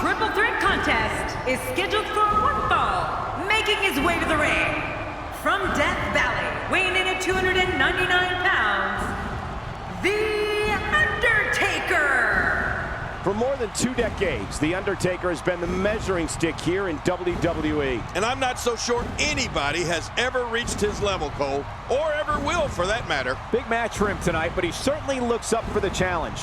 triple threat contest is scheduled for one fall, making his way to the ring. From Death Valley, weighing in at 299 pounds, The Undertaker! For more than 2 decades, The Undertaker has been the measuring stick here in WWE. And I'm not so sure anybody has ever reached his level, Cole, or ever will for that matter. Big match for him tonight, but he certainly looks up for the challenge.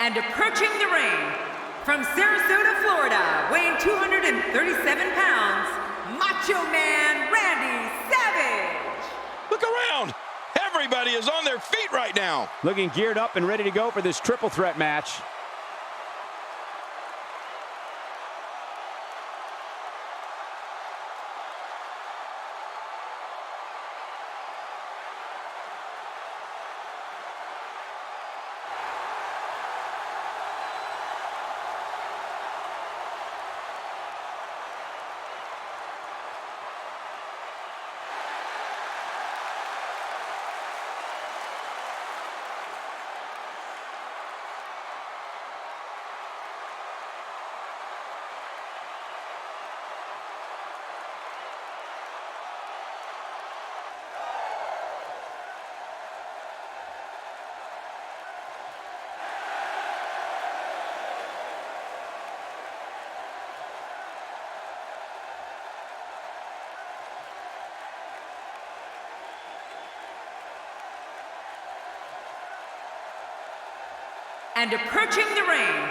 And approaching the ring, from Sarasota, Florida, weighing 237 pounds, Macho Man Randy Savage! Look around! Everybody is on their feet right now! Looking geared up and ready to go for this triple threat match. And approaching the ring,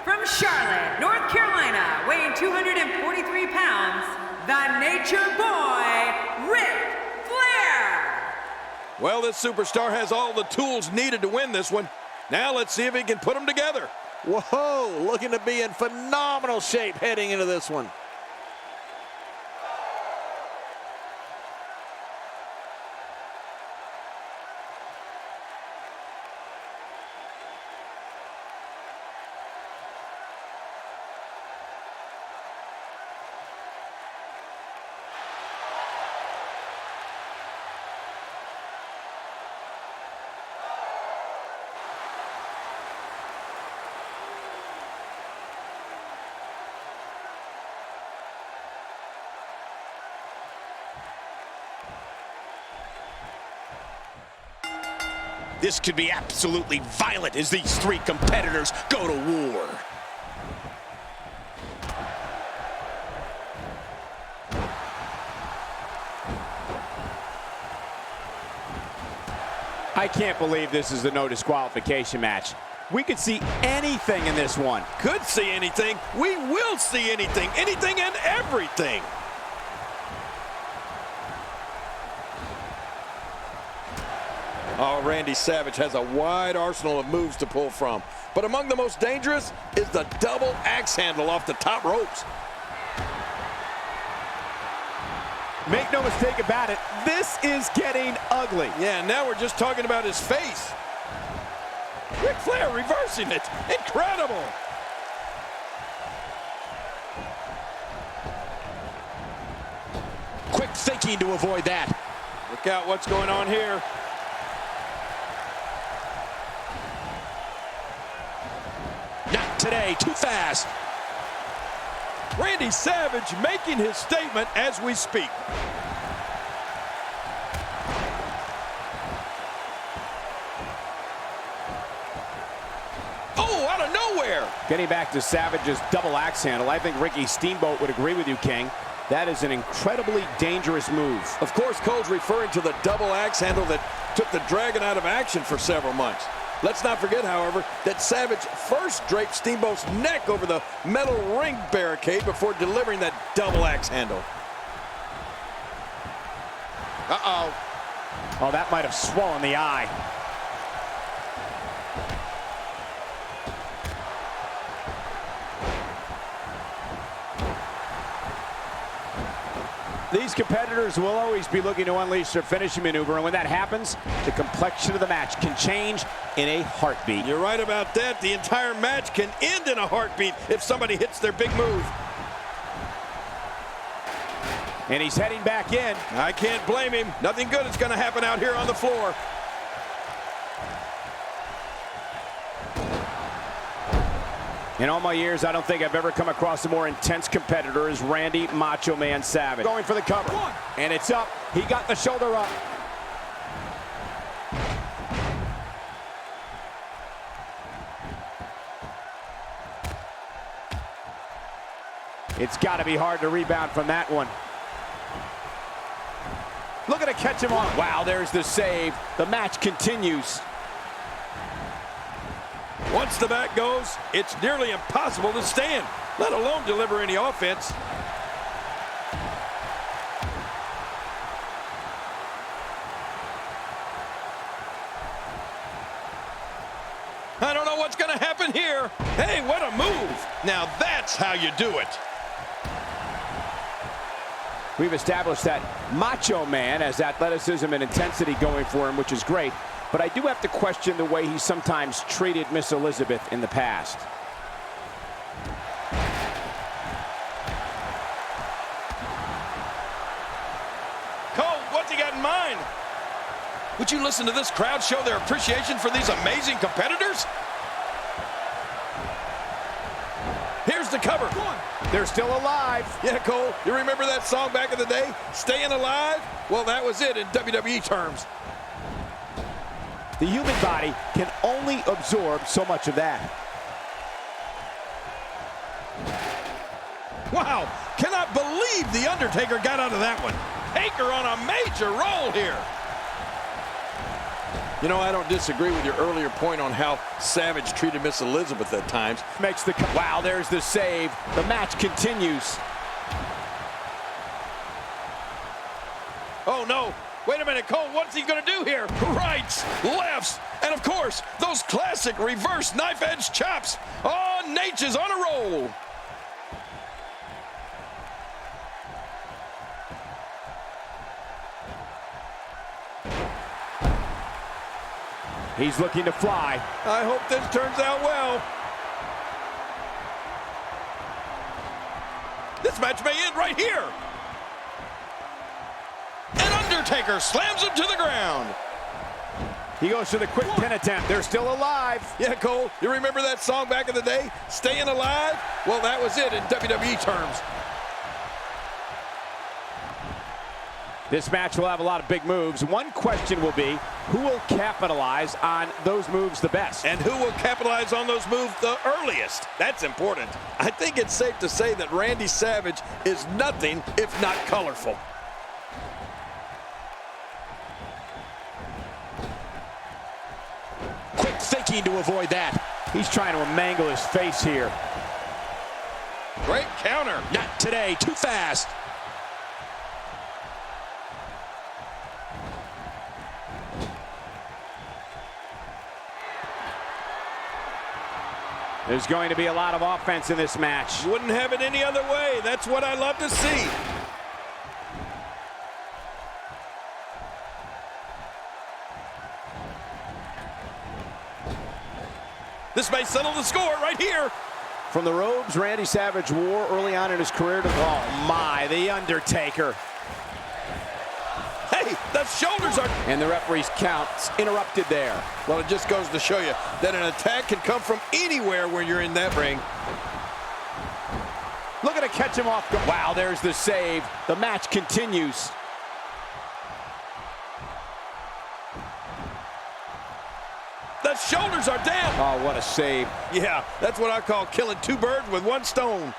from Charlotte, North Carolina, weighing 243 pounds, the Nature Boy, Ric Flair! Well, this superstar has all the tools needed to win this one. Now let's see if he can put them together. Whoa, looking to be in phenomenal shape heading into this one. This could be absolutely violent as these 3 competitors go to war. I can't believe this is a no disqualification match. We could see anything in this one. Could see anything. We will see anything. Anything and everything. Oh, Randy Savage has a wide arsenal of moves to pull from. But among the most dangerous is the double axe handle off the top ropes. Make no mistake about it, this is getting ugly. Yeah, now we're just talking about his face. Ric Flair reversing it. Incredible. Quick fake thinking to avoid that. Look out what's going on here. Not today, too fast. Randy Savage making his statement as we speak. Oh, out of nowhere. Getting back to Savage's double axe handle, I think Ricky Steamboat would agree with you, King. That is an incredibly dangerous move. Of course, Cole's referring to the double axe handle that took the Dragon out of action for several months. Let's not forget, however, that Savage first draped Steamboat's neck over the metal ring barricade before delivering that double axe handle. Uh-oh. Oh, that might have swollen the eye. These competitors will always be looking to unleash their finishing maneuver, and when that happens, the complexion of the match can change in a heartbeat. You're right about that. The entire match can end in a heartbeat if somebody hits their big move. And he's heading back in. I can't blame him. Nothing good is going to happen out here on the floor. In all my years, I don't think I've ever come across a more intense competitor as Randy Macho Man Savage. Going for the cover. And it's up. He got the shoulder up. It's got to be hard to rebound from that one. Looking to catch him on. Wow, there's the save. The match continues. Once the back goes, it's nearly impossible to stand, let alone deliver any offense. I don't know what's going to happen here. Hey, what a move. Now that's how you do it. We've established that Macho Man has athleticism and intensity going for him, which is great. But I do have to question the way he sometimes treated Miss Elizabeth in the past. Cole, what's he got in mind? Would you listen to this crowd show their appreciation for these amazing competitors? Here's the cover. They're still alive. Yeah, Cole, you remember that song back in the day? Staying Alive? Well, that was it in WWE terms. The human body can only absorb so much of that. Wow, cannot believe the Undertaker got out of that one. Taker on a major roll here. You know, I don't disagree with your earlier point on how Savage treated Miss Elizabeth at times. Makes the wow, there's the save. The match continues. Oh no. Wait a minute, Cole, what's he going to do here? Rights, lefts, and of course, those classic reverse knife-edge chops. Oh, Nate is on a roll. He's looking to fly. I hope this turns out well. This match may end right here. Undertaker slams him to the ground. He goes for the quick pin attempt. They're still alive. Yeah, Cole, you remember that song back in the day? Staying Alive? Well, that was it in WWE terms. This match will have a lot of big moves. One question will be, who will capitalize on those moves the best? And who will capitalize on those moves the earliest? That's important. I think it's safe to say that Randy Savage is nothing if not colorful. Quick thinking to avoid that. He's trying to mangle his face here. Great counter. Not today, too fast. There's going to be a lot of offense in this match. Wouldn't have it any other way. That's what I love to see. This may settle the score right here. From the robes Randy Savage wore early on in his career to, oh my, the Undertaker. The shoulders are... And the referee's count's interrupted there. Well, it just goes to show you that an attack can come from anywhere when you're in that ring. Looking to catch him off guard. Wow, there's the save. The match continues. The shoulders are down. Oh, what a save. Yeah, that's what I call killing two birds with one stone.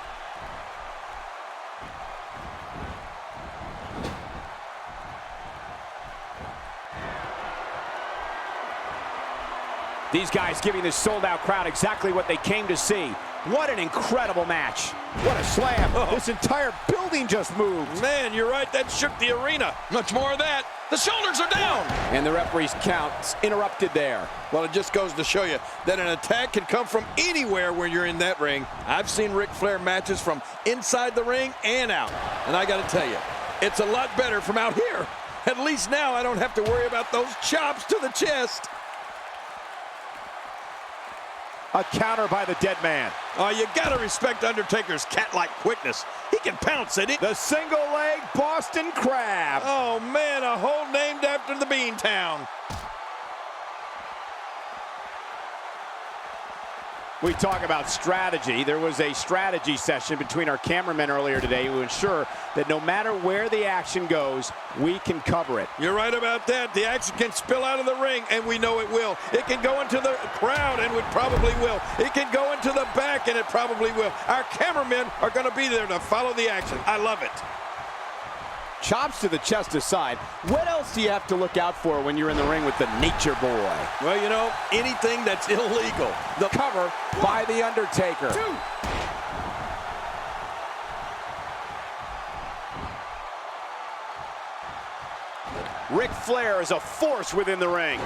These guys giving this sold-out crowd exactly what they came to see. What an incredible match. What a slam. Oh. This entire building just moved. Man, you're right. That shook the arena. Much more of that. The shoulders are down. And the referee's count's interrupted there. Well, it just goes to show you that an attack can come from anywhere when you're in that ring. I've seen Ric Flair matches from inside the ring and out. And I got to tell you, it's a lot better from out here. At least now I don't have to worry about those chops to the chest. A counter by the dead man. Oh, you gotta respect Undertaker's cat-like quickness. He can pounce at it. The single leg Boston Crab. Oh man, a hole named after the Beantown. We talk about strategy. There was a strategy session between our cameramen earlier today to ensure that no matter where the action goes, we can cover it. You're right about that. The action can spill out of the ring, and we know it will. It can go into the crowd, and it probably will. It can go into the back, and it probably will. Our cameramen are going to be there to follow the action. I love it. Chops to the chest aside, what else do you have to look out for when you're in the ring with the Nature Boy? Well, you know, anything that's illegal. The cover by the Undertaker. Two. Ric Flair is a force within the ring.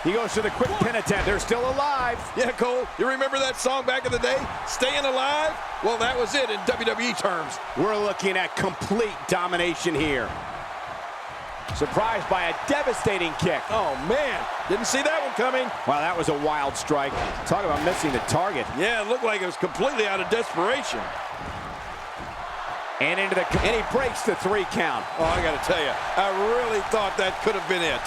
He goes to the quick pin attempt. They're still alive. Yeah, Cole, you remember that song back in the day? Staying Alive? Well, that was it in WWE terms. We're looking at complete domination here. Surprised by a devastating kick. Oh, man. Didn't see that one coming. Wow, that was a wild strike. Talk about missing the target. Yeah, it looked like it was completely out of desperation. And into the... And he breaks the 3 count. Oh, I got to tell you, I really thought that could have been it.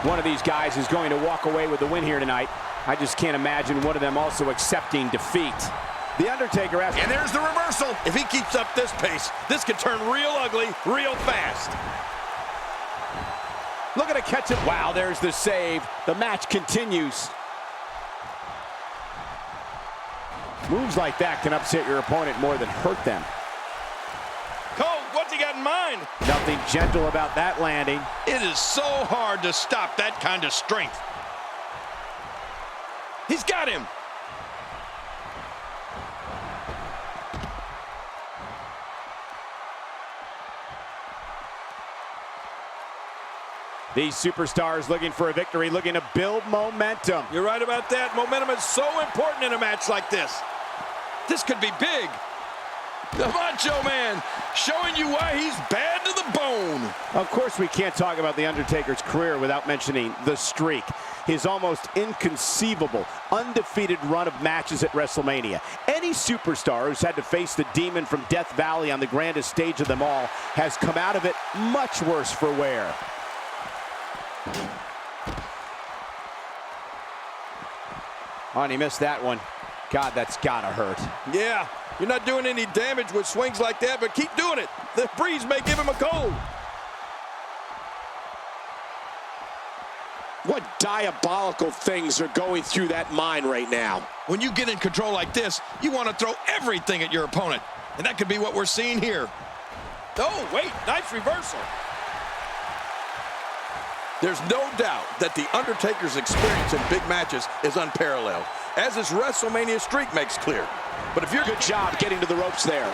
One of these guys is going to walk away with the win here tonight. I just can't imagine one of them also accepting defeat. The Undertaker has... And there's the reversal. If he keeps up this pace, this could turn real ugly real fast. Looking to catch it. Wow, there's the save. The match continues. Moves like that can upset your opponent more than hurt them. Cole, what's he got in mind? Nothing gentle about that landing. It is so hard to stop that kind of strength. He's got him. These superstars looking for a victory, looking to build momentum. You're right about that. Momentum is so important in a match like this. This could be big. The Macho Man showing you why he's bad to the bone. Of course, we can't talk about The Undertaker's career without mentioning the streak. His almost inconceivable, undefeated run of matches at WrestleMania. Any superstar who's had to face the demon from Death Valley on the grandest stage of them all has come out of it much worse for wear. Oh, and he missed that one. God, that's gotta hurt. Yeah, you're not doing any damage with swings like that, but keep doing it. The breeze may give him a cold. What diabolical things are going through that mind right now? When you get in control like this, you want to throw everything at your opponent. And that could be what we're seeing here. Oh, wait, nice reversal. There's no doubt that The Undertaker's experience in big matches is unparalleled, as his WrestleMania streak makes clear. But if you're... Good job getting to the ropes there.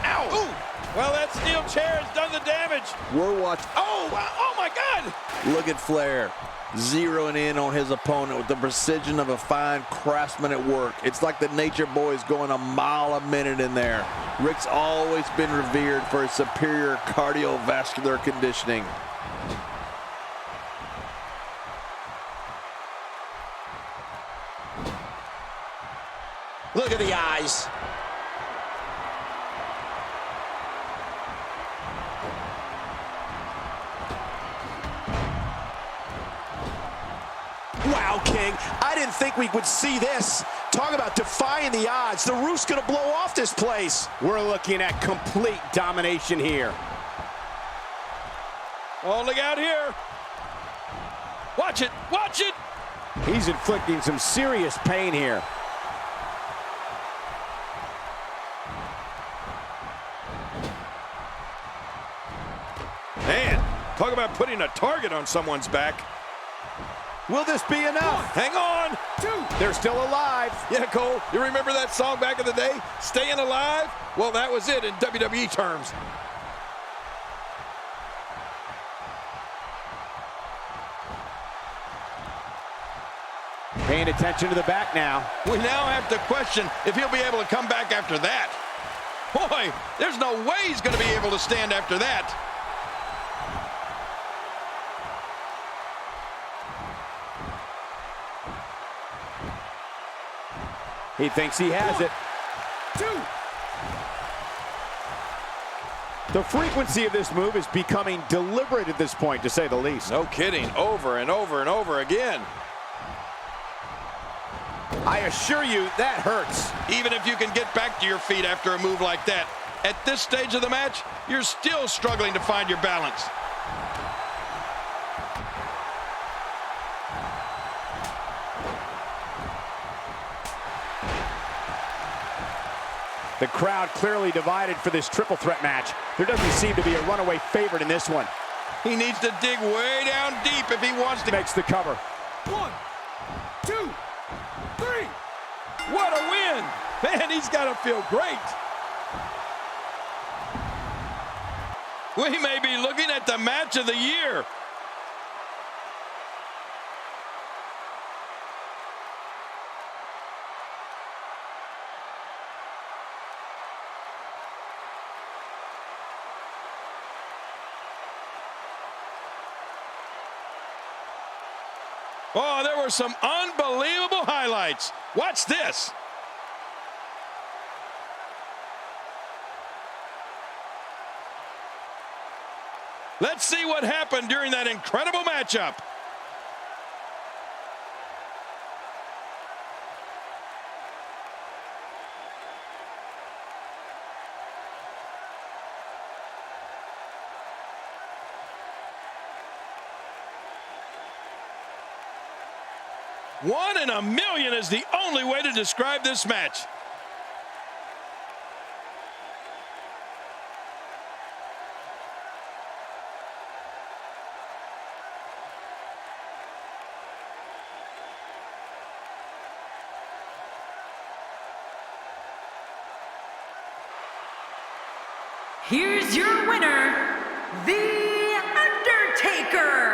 Ow! Ooh. Well, that steel chair has done the damage. We're watching. Oh, wow. Oh, my God. Look at Flair zeroing in on his opponent with the precision of a fine craftsman at work. It's like the Nature Boy is going a mile a minute in there. Ric's always been revered for his superior cardiovascular conditioning. to the eyes. Wow, King, I didn't think we would see this. Talk about defying the odds. The roof's gonna blow off this place. We're looking at complete domination here. Oh, look out here. Watch it, watch it. He's inflicting some serious pain here. Man, talk about putting a target on someone's back. Will this be enough? Hang on. 2. They're still alive. Yeah, Cole, you remember that song back in the day, Staying Alive? Well, that was it in WWE terms. Paying attention to the back now. We now have to question if he'll be able to come back after that. Boy, there's no way he's going to be able to stand after that. He thinks he has it. 2. The frequency of this move is becoming deliberate at this point, to say the least. No kidding, over and over and over again. I assure you, that hurts. Even if you can get back to your feet after a move like that, at this stage of the match, you're still struggling to find your balance. The crowd clearly divided for this triple threat match. There doesn't seem to be a runaway favorite in this one. He needs to dig way down deep if he wants to. Makes the cover. 1, 2, 3. What a win! Man, he's got to feel great. We may be looking at the match of the year. Oh, there were some unbelievable highlights. Watch this. Let's see what happened during that incredible matchup. One in a million is the only way to describe this match. Here's your winner, The Undertaker.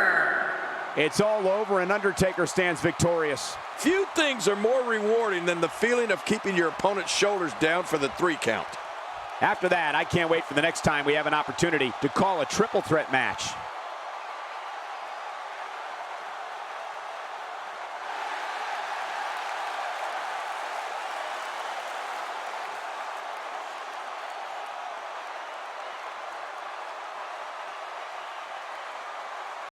It's all over and Undertaker stands victorious. Few things are more rewarding than the feeling of keeping your opponent's shoulders down for the 3 count. After that, I can't wait for the next time we have an opportunity to call a triple threat match.